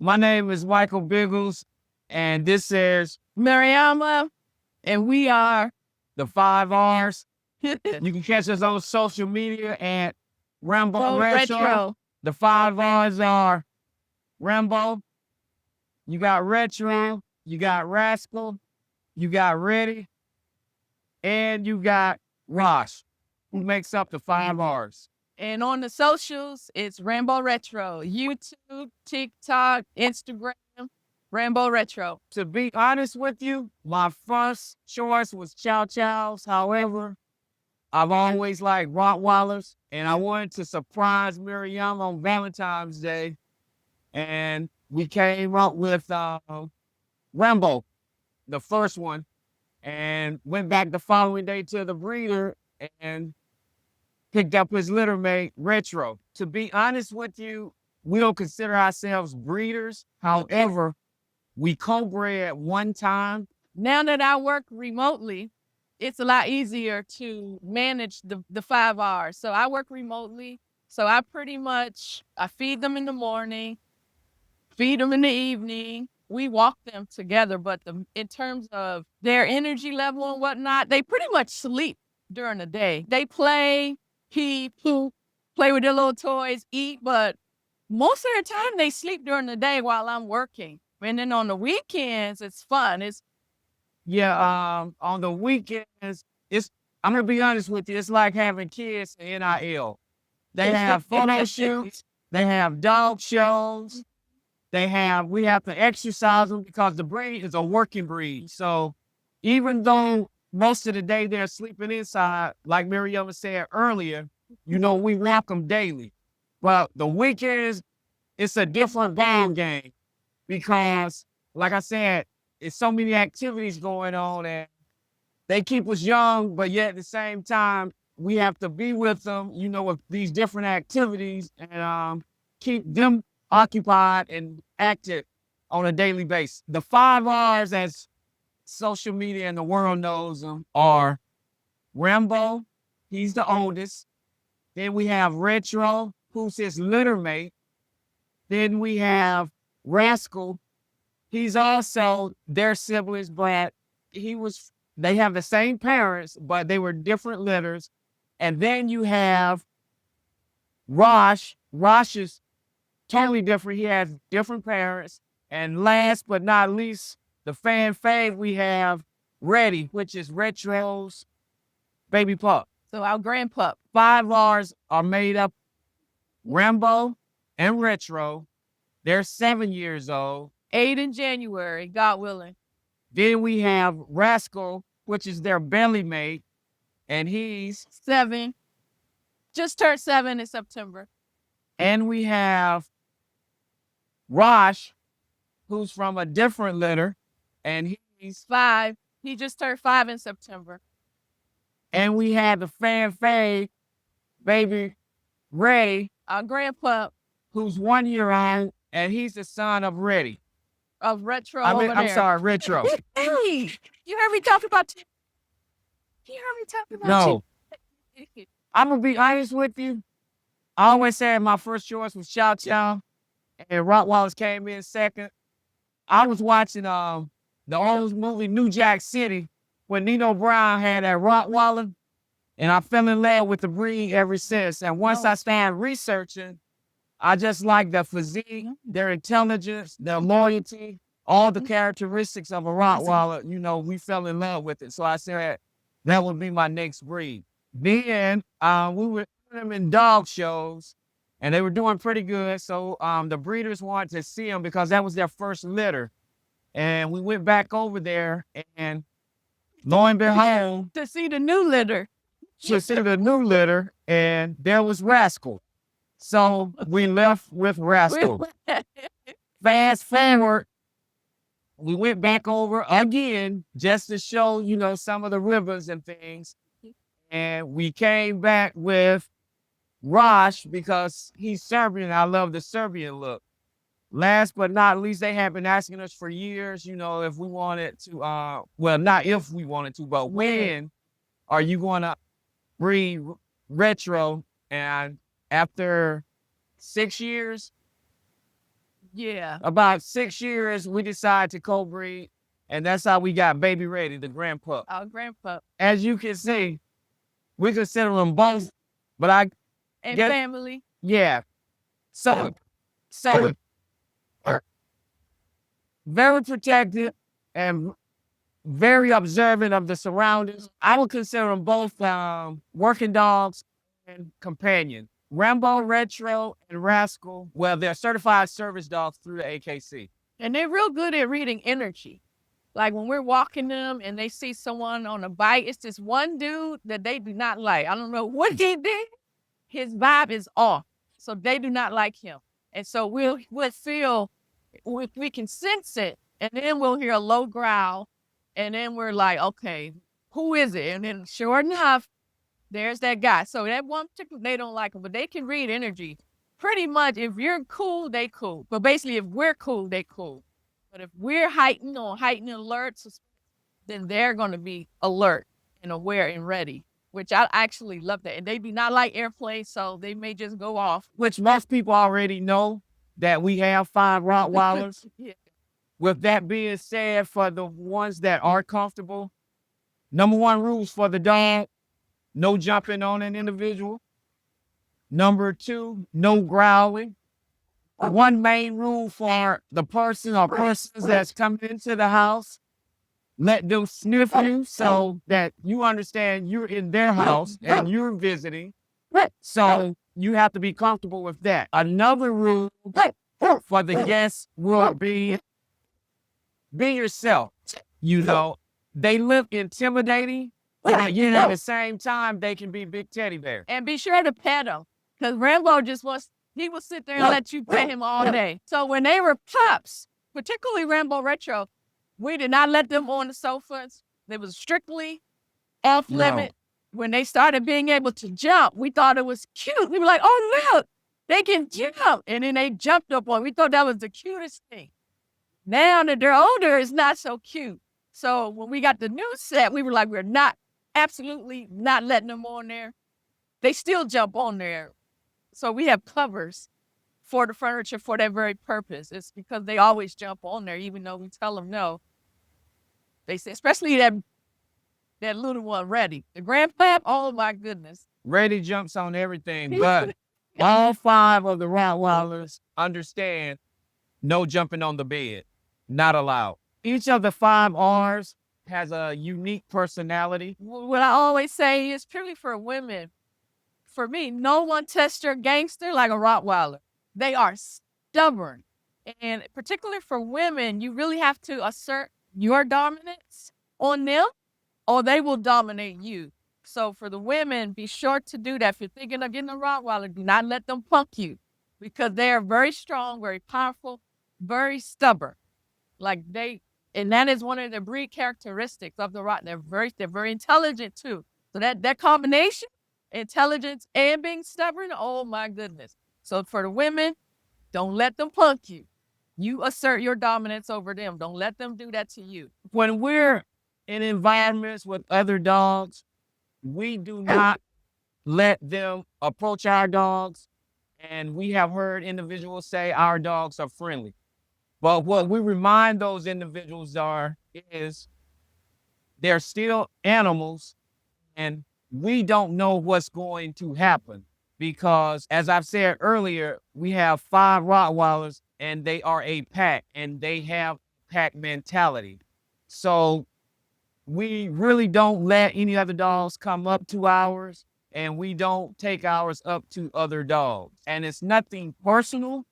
My name is Michael Biggles, and this is Mariama, and we are the 5 Rs. You can catch us on social media at Rambo Retro. Retro. The 5 Rs are Rambo, you got Retro, you got Rascal, you got Ready, and you got Rosh, who makes up the 5 Rs. And on the socials, it's Rambo Retro. YouTube, TikTok, Instagram, Rambo Retro. To be honest with you, my first choice was Chow Chows. However, I've always liked Rottweilers, and I wanted to surprise Mariama on Valentine's Day. And we came up with Rambo, the first one, and went back the following day to the breeder and picked up his litter mate, Retro. To be honest with you, we don't consider ourselves breeders. However, we co-bred one time. Now that I work remotely, it's a lot easier to manage the 5 Rs. So I work remotely. So I feed them in the morning, feed them in the evening. We walk them together, but in terms of their energy level and whatnot, they pretty much sleep during the day. They play, poop, play with their little toys, eat, but most of the time they sleep during the day while I'm working. And then on the weekends, it's fun. On the weekends, I'm gonna be honest with you, it's like having kids in NIL. They have photo shoots, they have dog shows, we have to exercise them because the breed is a working breed. So even though most of the day they're sleeping inside, like Mariama said earlier, we walk them daily. But the weekends, it's a different ball game because, like I said, it's so many activities going on and they keep us young, but yet at the same time, we have to be with them, with these different activities and keep them occupied and active on a daily basis. The 5 Rs, as social media and the world knows them, are Rambo, he's the oldest. Then we have Retro, who's his litter mate. Then we have Rascal. He's also their siblings, but they have the same parents, but they were different litters. And then you have Rosh. Rosh is totally different. He has different parents. And last but not least, the fan fave, we have Ready, which is Retro's baby pup. So our grandpup. 5 Rs are made up Rambo and Retro. They're 7 years old. 8 in January, God willing. Then we have Rascal, which is their belly mate, and he's 7. Just turned 7 in September. And we have Rosh, who's from a different litter, and he's 5. He just turned 5 in September. And we have the fan fave, baby Ready, our grandpup, who's 1 year old, and he's the son of Ready. Of Retro. I'm sorry, Retro. Hey, you heard me talk about you. You heard me talking about No. you. I'm going to be honest with you. I always said my first choice was Chow Chow, and Rottweilers came in second. I was watching the old movie New Jack City when Nino Brown had that Rottweiler, and I fell in love with the breed ever since. And once I started researching, I just like their physique, their intelligence, their loyalty, all the characteristics of a Rottweiler. We fell in love with it. So I said that would be my next breed. Then we were doing them in dog shows, and they were doing pretty good. So the breeders wanted to see them because that was their first litter. And we went back over there, and lo and behold, to see the new litter. And there was Rascal. So we left with Rascal. Fast forward, we went back over again just to show, some of the rivers and things. And we came back with Rosh because he's Serbian. I love the Serbian look. Last but not least, they have been asking us for years, if we wanted to, not if we wanted to, but when are you going to breed Retro? And after 6 years, Yeah. About 6 years, we decided to co-breed, and that's how we got Baby Ready, the grandpup. Our grandpa As you can see, we consider them both, but I and guess, family. yeah. So very protected and very observant of the surroundings. I would consider them both working dogs and companion. Rambo Retro and Rascal, well, they're certified service dogs through the AKC. And they're real good at reading energy. Like when we're walking them and they see someone on a bike, it's this one dude that they do not like. I don't know what he did. His vibe is off. So they do not like him. And so we'll feel, we can sense it. And then we'll hear a low growl. And then we're like, okay, who is it? And then sure enough, there's that guy. So that one particular, they don't like him, but they can read energy. Pretty much, if you're cool, they cool. But basically, if we're cool, they cool. But if we're heightened alerts, then they're going to be alert and aware and ready, which I actually love that. And they do not like airplay, so they may just go off. Which most people already know that we have 5 Rottweilers. Yeah. With that being said, for the ones that are comfortable, number 1 rules for the dog, no jumping on an individual. Number 2, no growling. One main rule for the person or persons that's coming into the house, let them sniff you so that you understand you're in their house and you're visiting. So you have to be comfortable with that. Another rule for the guests will be yourself. You know, they look intimidating, but yet at the same time, they can be big teddy bears. And be sure to pet them, because Rambo he will sit there and let you pet him all day. So when they were pups, particularly Rambo Retro, we did not let them on the sofas. They was strictly off limit. No. When they started being able to jump, we thought it was cute. We were like, oh, look, they can jump. And then they jumped up on. We thought that was the cutest thing. Now that they're older, it's not so cute. So when we got the new set, we were like, we're absolutely not letting them on there. They still jump on there. So we have covers for the furniture for that very purpose. It's because they always jump on there, even though we tell them no. They say, especially that little one, Reddy. The grandpap, oh my goodness. Reddy jumps on everything, but all 5 of the Rottweilers understand no jumping on the bed, not allowed. Each of the 5 R's has a unique personality. What I always say is purely for women. For me, no one tests your gangster like a Rottweiler. They are stubborn. And particularly for women, you really have to assert your dominance on them or they will dominate you. So for the women, be sure to do that. If you're thinking of getting a Rottweiler, do not let them punk you, because they are very strong, very powerful, very stubborn. And that is one of the breed characteristics of the Rottweiler. They're very intelligent too. So that combination, intelligence and being stubborn, oh my goodness. So for the women, don't let them punk you. You assert your dominance over them. Don't let them do that to you. When we're in environments with other dogs, we do not let them approach our dogs. And we have heard individuals say our dogs are friendly. But what we remind those individuals is they're still animals, and we don't know what's going to happen, because as I've said earlier, we have 5 Rottweilers and they are a pack and they have pack mentality. So we really don't let any other dogs come up to ours, and we don't take ours up to other dogs. And it's nothing personal.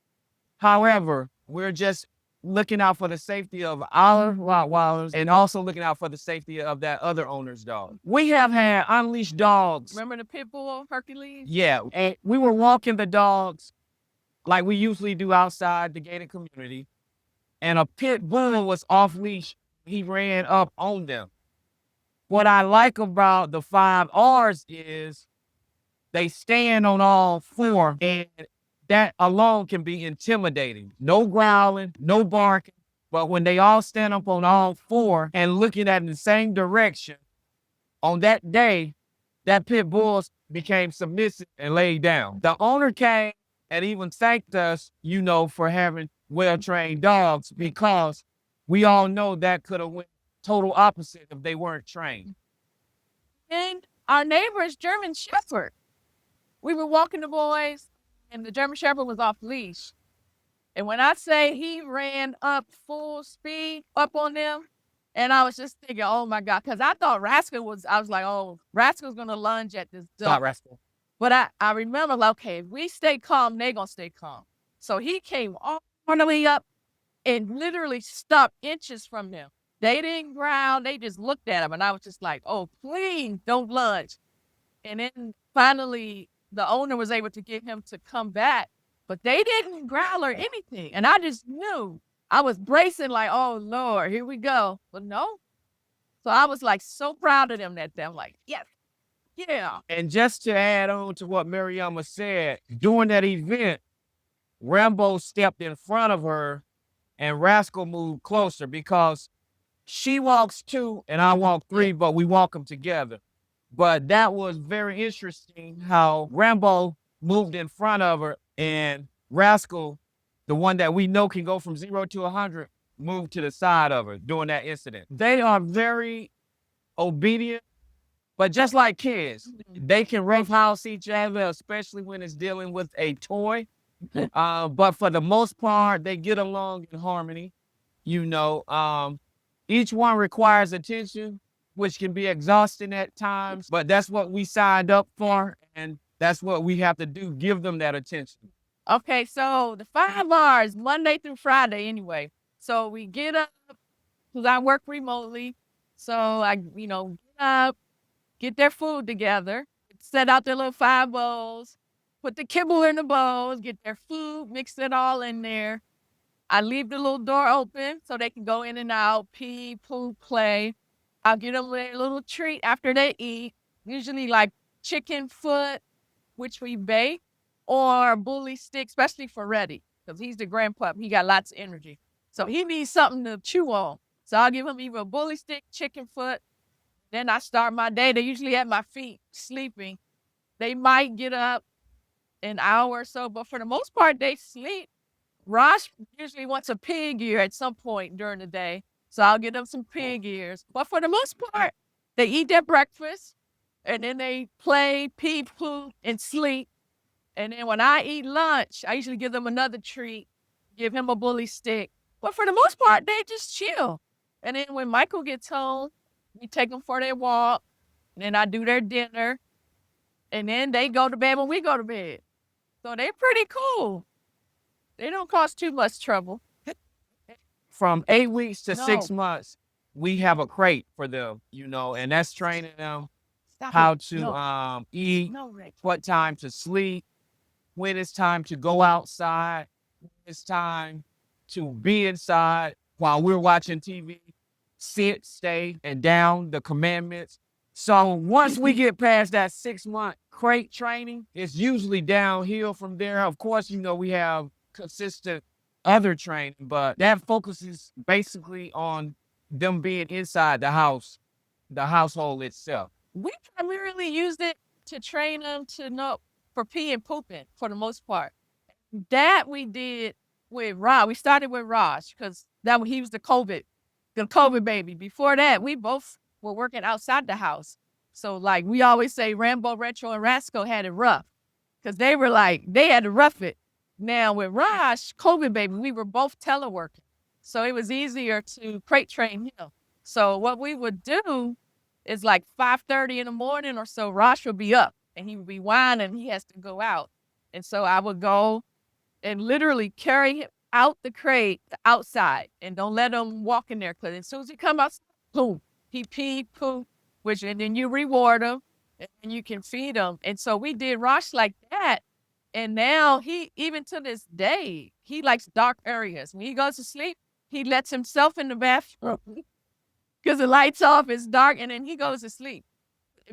However, we're just looking out for the safety of our Rottweilers and also looking out for the safety of that other owner's dog. We have had unleashed dogs. Remember the pit bull, Hercules? Yeah, and we were walking the dogs like we usually do outside the gated community, and a pit bull was off leash. He ran up on them. What I like about the 5 R's is they stand on all 4, and that alone can be intimidating. No growling, no barking. But when they all stand up on all 4 and looking at in the same direction, on that day, that pit bull became submissive and laid down. The owner came and even thanked us, for having well-trained dogs, because we all know that could have went total opposite if they weren't trained. And our neighbor's German Shepherd. We were walking the boys, and the German Shepherd was off leash. And when I say he ran up full speed up on them, and I was just thinking, oh my God, because I thought I was like, oh, Rascal's going to lunge at this dog. Not Rascal. But I remember, like, okay, if we stay calm, they going to stay calm. So he came all the way up and literally stopped inches from them. They didn't growl. They just looked at him. And I was just like, oh, please don't lunge. And then finally, the owner was able to get him to come back. But they didn't growl or anything. And I just knew. I was bracing like, oh, Lord, here we go. But no. So I was like so proud of them that day. I'm like, yes, yeah. And just to add on to what Mariama said, during that event, Rambo stepped in front of her and Rascal moved closer, because she walks 2 and I walk 3, but we walk them together. But that was very interesting how Rambo moved in front of her, and Rascal, the one that we know can go from 0 to 100, moved to the side of her during that incident. They are very obedient, but just like kids, they can roughhouse each other, especially when it's dealing with a toy. But for the most part, they get along in harmony. Each one requires attention, which can be exhausting at times, but that's what we signed up for, and that's what we have to do, give them that attention. Okay, so the 5 R's, Monday through Friday anyway. So we get up, because I work remotely. So I, get up, get their food together, set out their little 5 bowls, put the kibble in the bowls, get their food, mix it all in there. I leave the little door open so they can go in and out, pee, poop, play. I'll get them their little treat after they eat, usually like chicken foot, which we bake, or bully stick, especially for Reddy, because he's the grandpup. He got lots of energy. So he needs something to chew on. So I'll give him either a bully stick, chicken foot. Then I start my day. They're usually at my feet, sleeping. They might get up an hour or so, but for the most part, they sleep. Rosh usually wants a pig ear at some point during the day. So I'll get them some pig ears. But for the most part, they eat their breakfast, and then they play, pee, poo, and sleep. And then when I eat lunch, I usually give them another treat, give him a bully stick. But for the most part, they just chill. And then when Michael gets home, we take them for their walk, and then I do their dinner. And then they go to bed when we go to bed. So they're pretty cool. They don't cause too much trouble. From 8 weeks to 6 months, we have a crate for them, and that's training them how to eat, what time to sleep, when it's time to go outside, when it's time to be inside while we're watching TV, sit, stay, and down, the commandments. So once we get past that 6-month crate training, it's usually downhill from there. Of course, we have consistent other training, but that focuses basically on them being inside the house, the household itself. We primarily used it to train them to know for pee and pooping for the most part. That we did with Rosh. We started with Rosh because he was the COVID baby. Before that, we both were working outside the house. So like we always say, Rambo Retro and Rascal had it rough because they had to rough it. Now with Rosh, COVID baby, we were both teleworking. So it was easier to crate train him. So what we would do is like 5:30 in the morning or so, Rosh would be up and he would be whining. He has to go out. And so I would go and literally carry him out the crate outside and don't let him walk in there. Because as soon as he come out, boom, he peed, poop, and then you reward him and you can feed him. And so we did Rosh like that. And now even to this day, he likes dark areas. When he goes to sleep, he lets himself in the bathroom because the light's off, it's dark, and then he goes to sleep.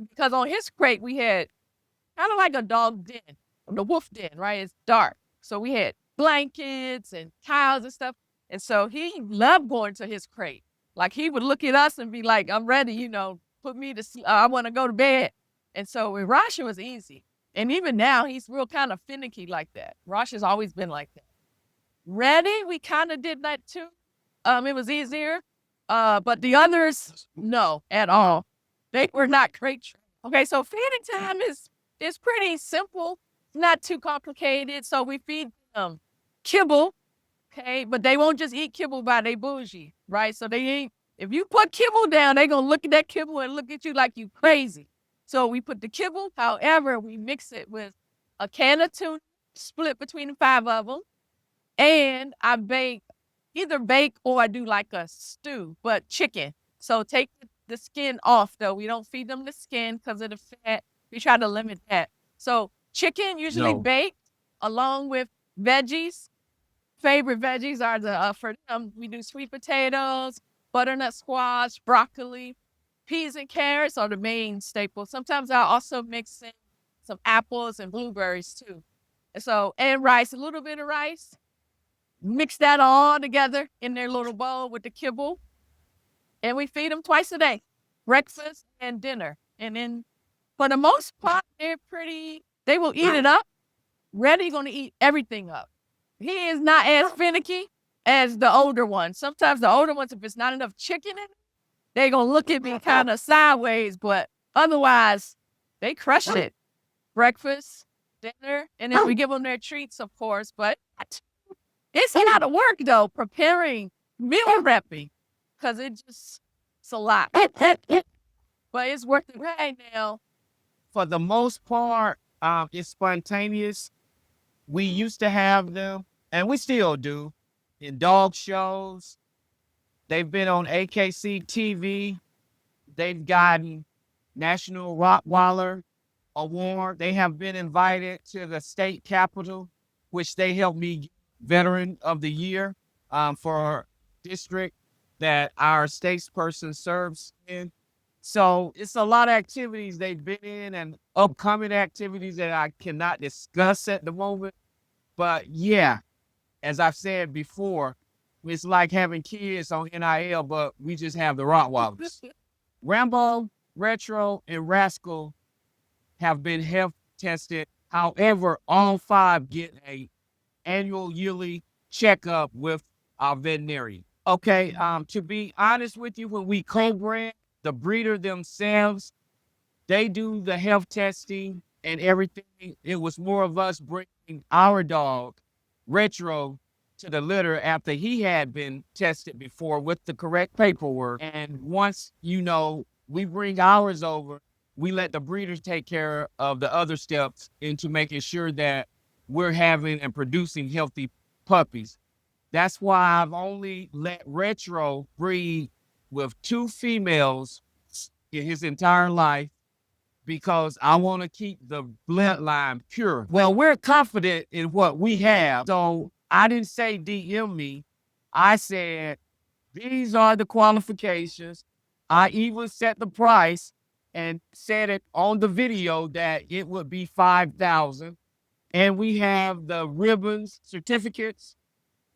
Because on his crate, we had kind of like a dog den, the wolf den, right? It's dark. So we had blankets and towels and stuff. And so he loved going to his crate. Like he would look at us and be like, I'm ready, put me to sleep. I want to go to bed. And so with Rosh, it was easy. And even now, he's real kind of finicky like that. Rosh has always been like that. Ready, we kind of did that too. It was easier. But the others, no, at all. They were not great. Okay, so feeding time is pretty simple, not too complicated. So we feed them kibble, okay, but they won't just eat kibble by they bougie, right? So they ain't. If you put kibble down, they gonna look at that kibble and look at you like you crazy. So we put the kibble. However, we mix it with a can of tuna, split between the 5 of them, and I either bake or I do like a stew, but chicken. So take the skin off though. We don't feed them the skin because of the fat. We try to limit that. So chicken usually baked along with veggies. Favorite veggies are for them, we do sweet potatoes, butternut squash, broccoli, peas and carrots are the main staples. Sometimes I also mix in some apples and blueberries too. And rice, a little bit of rice. Mix that all together in their little bowl with the kibble. And we feed them twice a day, breakfast and dinner. And then for the most part, they will eat it up. Reddy gonna eat everything up. He is not as finicky as the older ones. Sometimes the older ones, if it's not enough chicken in it, they gonna look at me kind of sideways, but otherwise, they crush it. Breakfast, dinner, and then we give them their treats, of course, but it's a lot of work, though, preparing, meal prepping, because it's a lot. But it's worth it right now. For the most part, it's spontaneous. We used to have them, and we still do, in dog shows. They've been on AKC TV. They've gotten National Rottweiler Award. They have been invited to the state capitol, which they helped me get Veteran of the Year for district that our statesperson serves in. So it's a lot of activities they've been in and upcoming activities that I cannot discuss at the moment. But yeah, as I've said before, it's like having kids on NIL, but we just have the Rottweilers. Rambo, Retro, and Rascal have been health tested. However, all 5 get a annual yearly checkup with our veterinarian. Okay, to be honest with you, when we co-brand, the breeder themselves, they do the health testing and everything. It was more of us bringing our dog, Retro, to the litter after he had been tested before with the correct paperwork. And once, we bring ours over, we let the breeders take care of the other steps into making sure that we're having and producing healthy puppies. That's why I've only let Retro breed with 2 females in his entire life, because I want to keep the bloodline pure. Well, we're confident in what we have. So I didn't say DM me. I said, these are the qualifications. I even set the price and said it on the video that it would be $5,000. And we have the ribbons, certificates,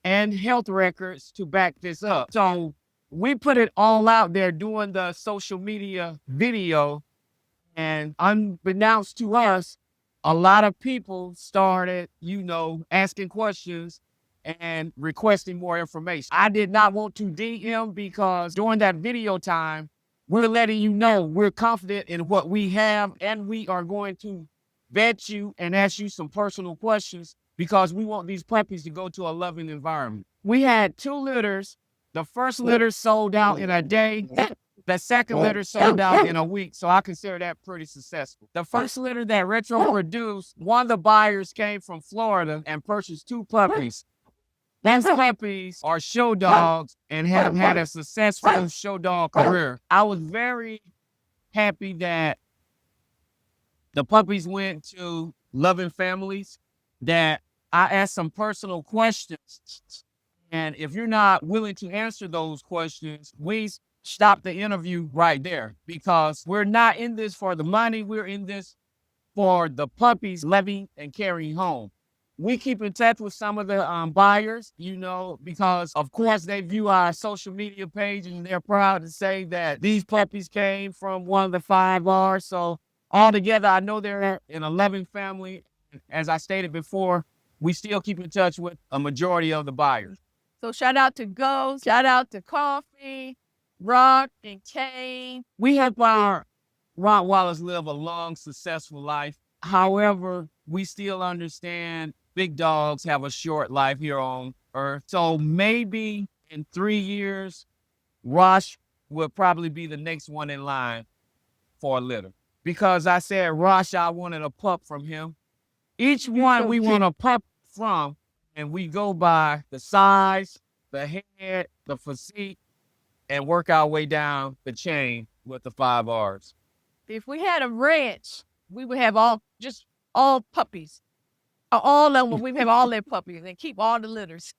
and health records to back this up. So we put it all out there doing the social media video, and unbeknownst to us, a lot of people started, asking questions and requesting more information. I did not want to DM because during that video time, we're letting you know we're confident in what we have, and we are going to vet you and ask you some personal questions because we want these puppies to go to a loving environment. We had 2 litters. The first litter sold out in a day. The second litter sold out in a week, so I consider that pretty successful. The first litter that Retro produced, one of the buyers came from Florida and purchased 2 puppies. Those puppies are show dogs and have had a successful show dog career. I was very happy that the puppies went to loving families, that I asked some personal questions. And if you're not willing to answer those questions, we stop the interview right there, because we're not in this for the money. We're in this for the puppies loving and carrying home. We keep in touch with some of the buyers, because of course they view our social media page and they're proud to say that these puppies came from one of the 5 R's. So altogether, I know they're in a loving family. As I stated before, we still keep in touch with a majority of the buyers. So shout out to Ghost, shout out to Coffee, Rock, and Kane. We help our Rottweilers live a long, successful life. However, we still understand big dogs have a short life here on Earth. So maybe in 3 years, Rosh will probably be the next one in line for a litter. Because I said, Rosh, I wanted a pup from him. Each one we want a pup from, and we go by the size, the head, the physique, and work our way down the chain with the 5 R's. If we had a ranch, we would have all puppies. All of them, we would have all their puppies and keep all the litters.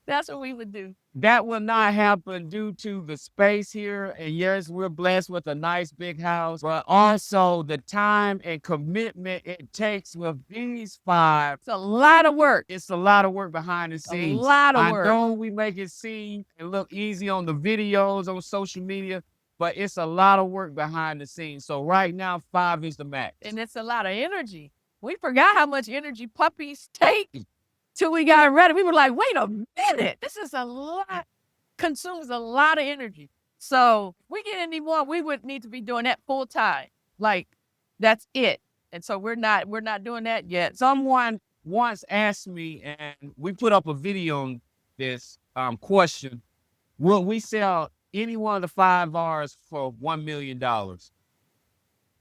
That's what we would do. That will not happen due to the space here. And yes, we're blessed with a nice big house, but also the time and commitment it takes with these 5. It's a lot of work. It's a lot of work behind the scenes. A lot of work. I know we make it seem and look easy on the videos on social media, but it's a lot of work behind the scenes. So right now, 5 is the max. And it's a lot of energy. We forgot how much energy puppies take till we got ready. We were like, wait a minute, this is a lot, consumes a lot of energy. So if we get any more, we would need to be doing that full time. Like, that's it. And so we're not doing that yet. Someone once asked me, and we put up a video on this question, will we sell any one of the 5 R's for $1 million?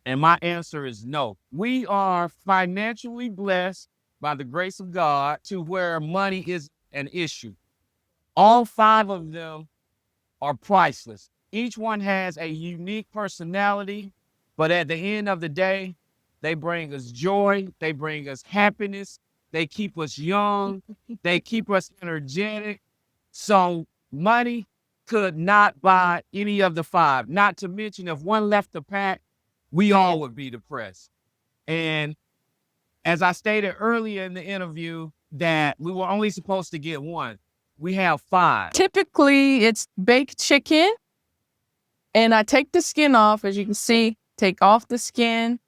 And my answer is no. We are financially blessed by the grace of God to where money is an issue. All 5 of them are priceless. Each one has a unique personality, but at the end of the day, they bring us joy, they bring us happiness, they keep us young, they keep us energetic. So money could not buy any of the 5. Not to mention, if one left the pack, we all would be depressed. And as I stated earlier in the interview, that we were only supposed to get 1. We have 5. Typically, it's baked chicken. And I take the skin off, as you can see, take off the skin.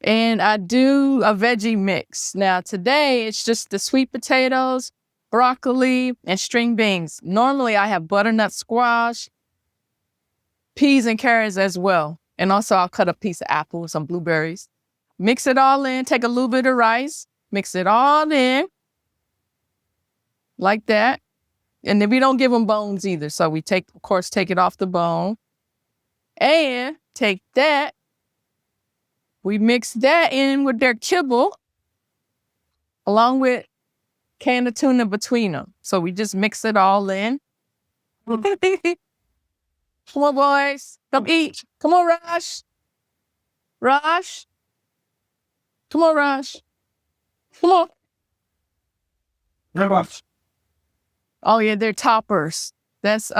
And I do a veggie mix. Now, today, it's just the sweet potatoes, broccoli, and string beans. Normally, I have butternut squash, peas and carrots as well. And also, I'll cut a piece of apple, some blueberries. Mix it all in, take a little bit of rice, mix it all in, like that. And then we don't give them bones either. So we take it off the bone. And take that. We mix that in with their kibble, along with can of tuna between them. So we just mix it all in. Come on, boys. Come eat. Come on, Rosh. Rosh. Come on, Rosh. Come on. Rosh. Oh, yeah, they're toppers. That's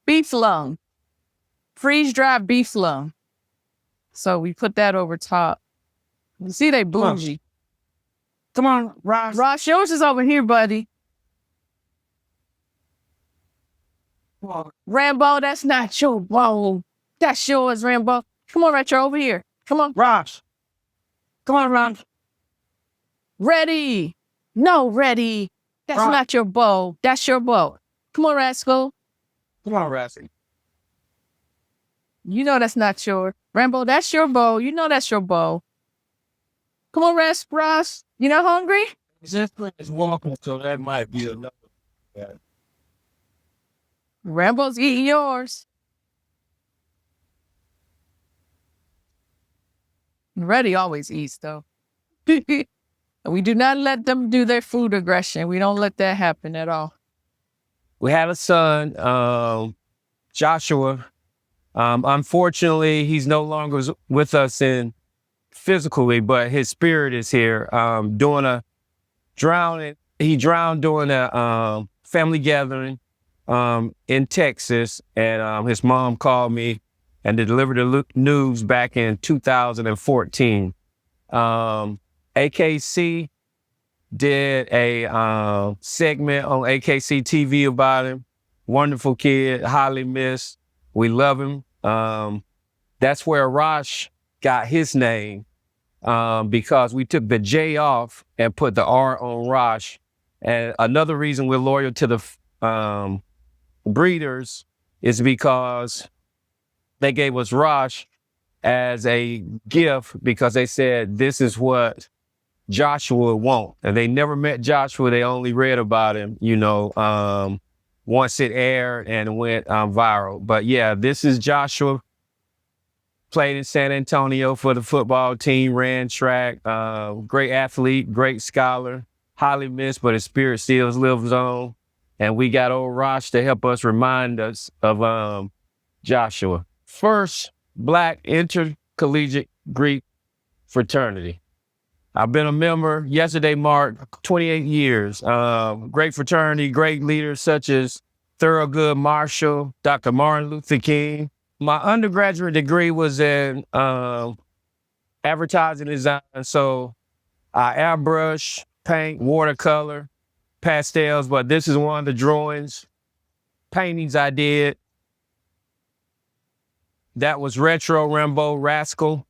beef lung. Freeze-dried beef lung. So we put that over top. You see they bougie. Come on, Rosh. Rosh, yours is over here, buddy. Rambo, that's not your bowl. That's yours, Rambo. Come on, Retro, over here. Come on. Rosh. Come on, Rosh. Ready. No, ready. That's not your bowl. That's your bowl. Come on, Rascal. Come on, Rascal. You know that's not your. Rambo, that's your bowl. You know that's your bowl. Come on, Ross. You not hungry? This thing is walking, so that might be another. Yeah. Rambo's eating yours. Reddy always eats, though. We do not let them do their food aggression. We don't let that happen at all. We had a son, Joshua. Unfortunately, he's no longer with us physically, but his spirit is here. Doing a drowning. He drowned during a family gathering in Texas, and his mom called me and delivered the news back in 2014. AKC did a segment on AKC TV about him. Wonderful kid, highly missed. We love him. That's where Rosh got his name. because we took the J off and put the R on Rosh. And another reason we're loyal to the breeders is because they gave us Rosh as a gift because they said this is what Joshua want. And they never met Joshua. They only read about him, once it aired and went viral. But yeah, this is Joshua. Played in San Antonio for the football team, ran track, great athlete, great scholar, highly missed, but his spirit still lives on. And we got old Rosh to help us remind us of Joshua. First Black intercollegiate Greek fraternity. I've been a member. Yesterday marked 28 years. Great fraternity, great leaders such as Thurgood Marshall, Dr. Martin Luther King. My undergraduate degree was in advertising design, so I airbrush, paint, watercolor, pastels, but this is one of the drawings, paintings I did. That was Retro, Rambo, Rascal.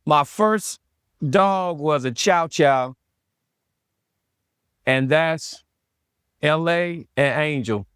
My first dog was a Chow Chow, and that's LA and Angel.